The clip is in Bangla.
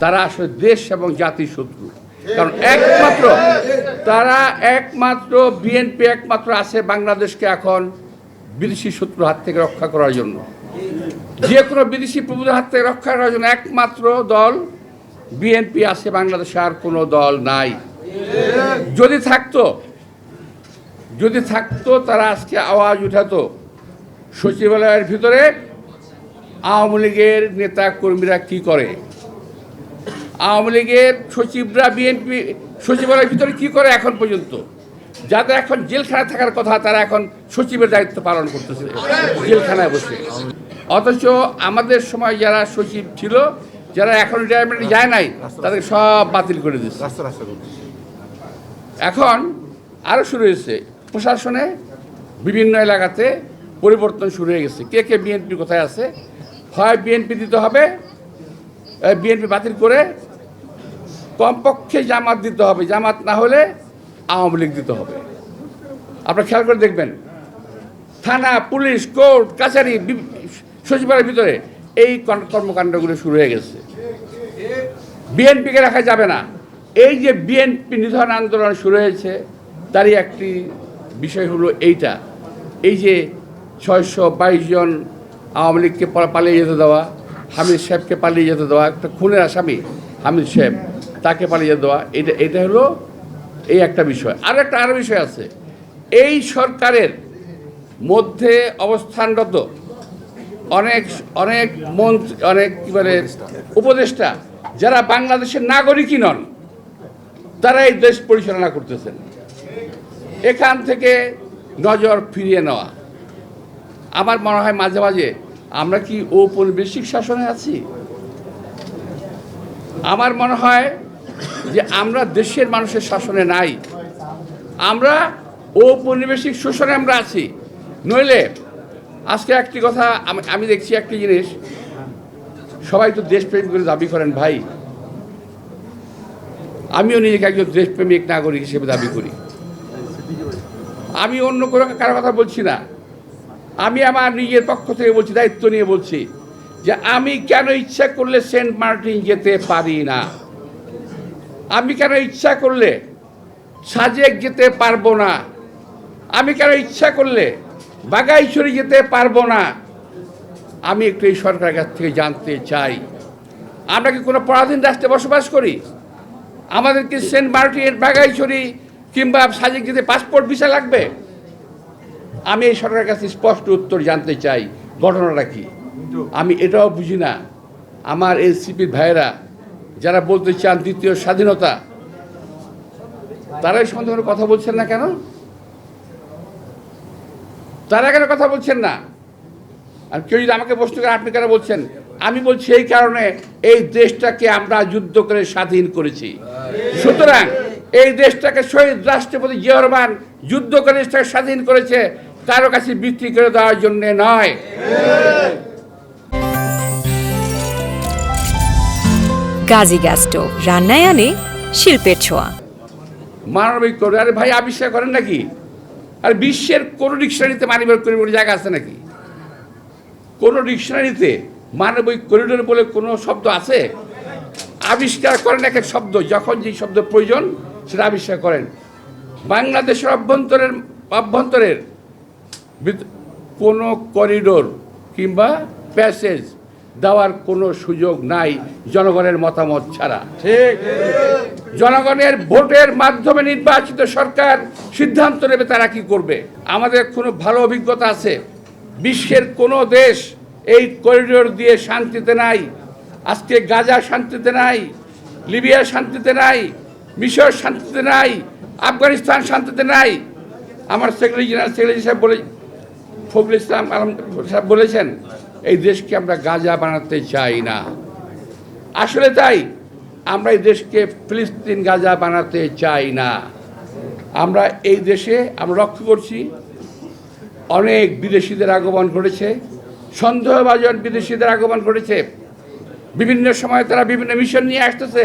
তারা আসলে দেশ এবং জাতির শত্রু। কারণ একমাত্র বিএনপি একমাত্র আছে বাংলাদেশকে এখন বিদেশি শত্রুর হাত থেকে রক্ষা করার জন্য, যে কোনো বিদেশি প্রভুদের হাত থেকে রক্ষা করার জন্য একমাত্র দল বিএনপি আছে বাংলাদেশে, আর কোনো দল নাই। যদি থাকতো তারা আজকে আওয়াজ উঠাতো সচিবালয়ের ভিতরে আওয়ামী লীগের নেতা কর্মীরা কি করে, আওয়ামী লীগের সচিবরা বিএনপি সচিবালয়ের ভিতরে কি করে এখন পর্যন্ত। যাদের এখন জেলখানায় থাকার কথা তারা এখন সচিবের দায়িত্ব পালন করতেছে জেলখানায় বসে। অথচ আমাদের সময় যারা সচিব ছিল, যারা এখন রিটায়ারমেন্টে যায় নাই, তাদের সব বাতিল করে দিচ্ছে। এখন আরও শুরু হয়েছে প্রশাসনে, বিভিন্ন এলাকাতে পরিবর্তন শুরু হয়ে গেছে। কে কে বিএনপি কোথায় আছে, হয় বিএনপি দিতে হবে, বিএনপি বাতিল করে কমপক্ষে জামাত দিতে হবে, জামাত না হলে আওয়ামী লীগ দিতে হবে। আপনারা খেয়াল করে দেখবেন, থানা, পুলিশ, কোর্ট, কাছারি, সচিবালয়ের ভিতরে এই কর্মকাণ্ডগুলো শুরু হয়ে গেছে। বিএনপিকে রাখা যাবে না। এই যে বিএনপি নিধন আন্দোলন শুরু হয়েছে, তারই একটি বিষয় হলো এইটা, এই যে 622 জন আওয়ামী লীগকে পালিয়ে যেতে দেওয়া, হামিদ সাহেবকে পালিয়ে যেতে দেওয়া, একটা খুনের আসামি হামিদ সাহেব, তাকে পালিয়ে যেতে দেওয়া, এটা হলো এই একটা বিষয়। আরও বিষয় আছে, এই সরকারের মধ্যে অবস্থানরত অনেক মন্ত্রী, অনেক কি বলে উপদেষ্টা, যারা বাংলাদেশের নাগরিকই নন, তারা এই দেশ পরিচালনা করতেছেন। এখান থেকে নজর ফিরিয়ে নেওয়া। আমার মনে হয় মাঝে মাঝে আমরা কি ঔপনিবেশিক শাসনে আছি? আমার মনে হয় যে আমরা দেশের মানুষের শাসনে নাই, আমরা ঔপনিবেশিক শোষণে আমরা আছি। নইলে আজকে একটি কথা আমি দেখছি, একটি জিনিস, সবাই তো দেশপ্রেম করে দাবি করেন ভাই, আমিও নিজেকে একজন দেশপ্রেমিক নাগরিক হিসেবে দাবি করি। আমি অন্য কোনো কারো কথা বলছি না, আমি আমার নিজের পক্ষ থেকে বলছি, দায়িত্ব নিয়ে বলছি যে আমি কেন ইচ্ছা করলে সেন্ট মার্টিন যেতে পারি না, আমি কেন ইচ্ছা করলে সাজেক যেতে পারবো না, আমি কেন ইচ্ছা করলে বাগাইছড়ি যেতে পারবো না। আমি একটু এই সরকারের কাছ থেকে জানতে চাই, আমরা কি কোনো পরাধীন রাষ্ট্রে বসবাস করি? আমাদেরকে সেন্ট মার্টিন, বাগাইছড়ি কিংবা সাজেক যেতে পাসপোর্ট ভিসা লাগবে? আমি এই সরকারের কাছে স্পষ্ট উত্তর জানতে চাই, ঘটনাটা কি। আমি এটাও বুঝি না, আমার এনসিপির ভাইয়েরা যারা বলতে চান দ্বিতীয় স্বাধীনতা, তারা এই সম্বন্ধে কথা বলছেন না কেন? তারা কেন কথা বলছেন না? আর কেউ যদি আমাকে প্রশ্ন করে আপনি কেন বলছেন, আমি বলছি এই কারণে এই দেশটাকে আমরা যুদ্ধ করে স্বাধীন করেছি। সুতরাং এই দেশটাকে শহীদ রাষ্ট্রপতি জিয়া রহমান যুদ্ধ করে দেশটাকে স্বাধীন করেছে, কারো কাছে বিক্রি করে দেওয়ার জন্য নয়। গাজী গ্যাস স্টোভ রান্নায় আনে শিল্পের ছোঁয়া। মানবিক করে, আরে ভাই আবিষ্কার করেন নাকি? আর বিশ্বের কোন ডিকশনারিতে মানবিক করিডোর জায়গা আছে নাকি? কোন ডিকশনারিতে মানবিক করিডোর বলে কোনো শব্দ আছে? আবিষ্কার করেন এক এক শব্দ, যখন যে শব্দ প্রয়োজন সেটা আবিষ্কার করেন। বাংলাদেশের অভ্যন্তরের কোনো করিডোর কিংবা প্যাসেজ দেওয়ার কোনো সুযোগ নাই জনগণের মতামত ছাড়া। ঠিক, জনগণের ভোটের মাধ্যমে নির্বাচিত সরকার সিদ্ধান্ত নেবে তারা কি করবে। আমাদের কোনো ভালো অভিজ্ঞতা আছে, বিশ্বের কোনো দেশ এই করিডোর দিয়ে শান্তিতে নাই। আজকে গাজা শান্তিতে নাই, লিবিয়া শান্তিতে নাই, মিশর শান্তিতে নাই, আফগানিস্তান শান্তিতে নাই। আমার সেক্রেটারি সাহেব ফখরুল ইসলাম সাহেব বলেছেন, এই দেশকে আমরা গাজা বানাতে চাই না। আসলে তাই, আমরা এই দেশকে ফিলিস্তিন গাজা বানাতে চাই না। আমরা এই দেশে আমরা লক্ষ্য করছি অনেক বিদেশিদের আগমন ঘটেছে, সন্দেহভাজন বিদেশিদের আগমন ঘটেছে। বিভিন্ন সময় তারা বিভিন্ন মিশন নিয়ে আসতেছে।